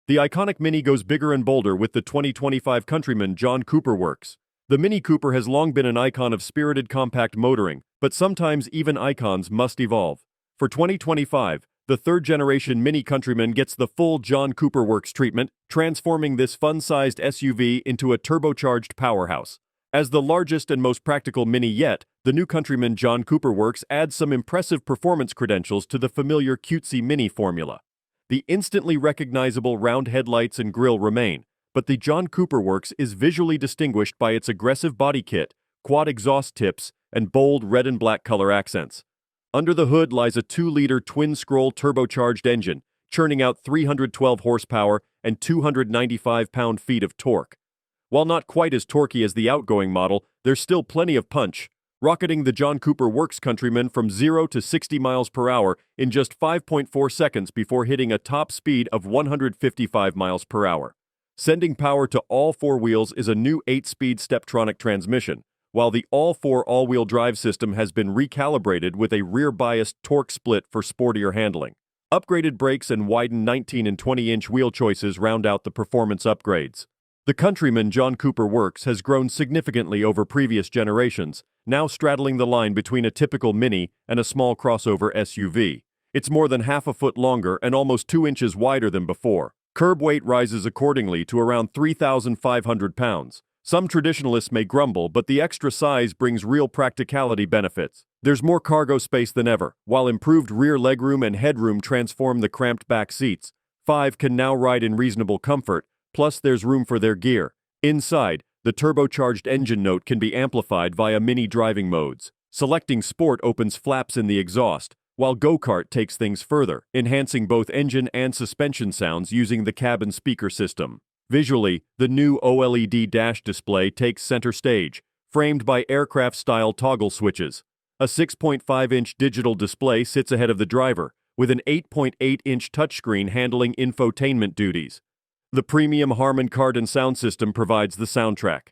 The iconic Mini goes bigger and bolder with the 2025 Countryman John Cooper Works. The Mini Cooper has long been an icon of spirited compact motoring, but sometimes even icons must evolve. For 2025, the third-generation Mini Countryman gets the full John Cooper Works treatment, transforming this fun-sized SUV into a turbocharged powerhouse. As the largest and most practical Mini yet, the new Countryman John Cooper Works adds some impressive performance credentials to the familiar cutesy Mini formula. The instantly recognizable round headlights and grille remain, but the John Cooper Works is visually distinguished by its aggressive body kit, quad exhaust tips, and bold red and black color accents. Under the hood lies a 2-liter twin-scroll turbocharged engine, churning out 312 horsepower and 295 pound-feet of torque. While not quite as torquey as the outgoing model, there's still plenty of punch, rocketing the John Cooper Works Countryman from 0 to 60 miles per hour in just 5.4 seconds before hitting a top speed of 155 miles per hour. Sending power to all four wheels is a new 8-speed Steptronic transmission, while the all-4 all-wheel drive system has been recalibrated with a rear-biased torque split for sportier handling. Upgraded brakes and widened 19 and 20-inch wheel choices round out the performance upgrades. The Countryman John Cooper Works has grown significantly over previous generations, now straddling the line between a typical Mini and a small crossover SUV. It's more than half a foot longer and almost 2 inches wider than before. Curb weight rises accordingly to around 3,500 pounds. Some traditionalists may grumble, but the extra size brings real practicality benefits. There's more cargo space than ever, while improved rear legroom and headroom transform the cramped back seats. 5 can now ride in reasonable comfort, plus there's room for their gear. Inside, the turbocharged engine note can be amplified via mini driving modes. Selecting Sport opens flaps in the exhaust, while Go-Kart takes things further, enhancing both engine and suspension sounds using the cabin speaker system. Visually, the new OLED dash display takes center stage, framed by aircraft-style toggle switches. A 6.5-inch digital display sits ahead of the driver, with an 8.8-inch touchscreen handling infotainment duties. The premium Harman Kardon sound system provides the soundtrack.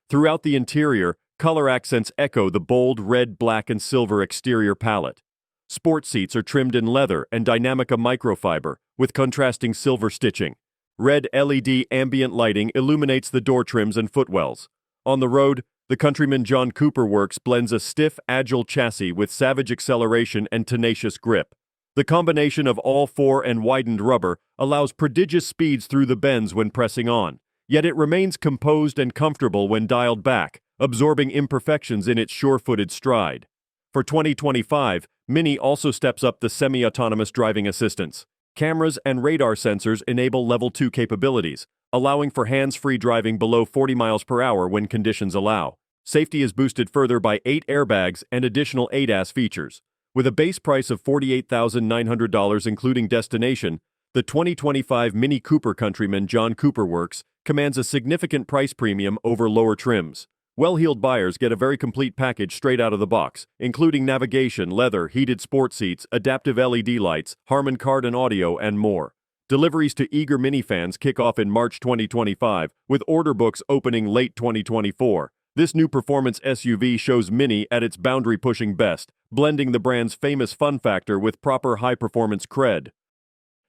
Throughout the interior, color accents echo the bold red, black, and silver exterior palette. Sport seats are trimmed in leather and Dynamica microfiber, with contrasting silver stitching. Red LED ambient lighting illuminates the door trims and footwells. On the road, the Countryman John Cooper Works blends a stiff, agile chassis with savage acceleration and tenacious grip. The combination of all-4 and widened rubber allows prodigious speeds through the bends when pressing on, yet it remains composed and comfortable when dialed back, absorbing imperfections in its sure-footed stride. For 2025, Mini also steps up the semi-autonomous driving assistance. Cameras and radar sensors enable Level 2 capabilities, allowing for hands-free driving below 40 miles per hour when conditions allow. Safety is boosted further by 8 airbags and additional ADAS features. With a base price of $48,900 including destination, the 2025 Mini Cooper Countryman John Cooper Works commands a significant price premium over lower trims. Well-heeled buyers get a very complete package straight out of the box, including navigation, leather, heated sport seats, adaptive LED lights, Harman Kardon audio, and more. Deliveries to eager Mini fans kick off in March 2025, with order books opening late 2024. This new performance SUV shows Mini at its boundary-pushing best, blending the brand's famous fun factor with proper high-performance cred.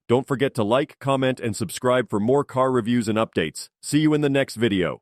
Don't forget to like, comment, and subscribe for more car reviews and updates. See you in the next video.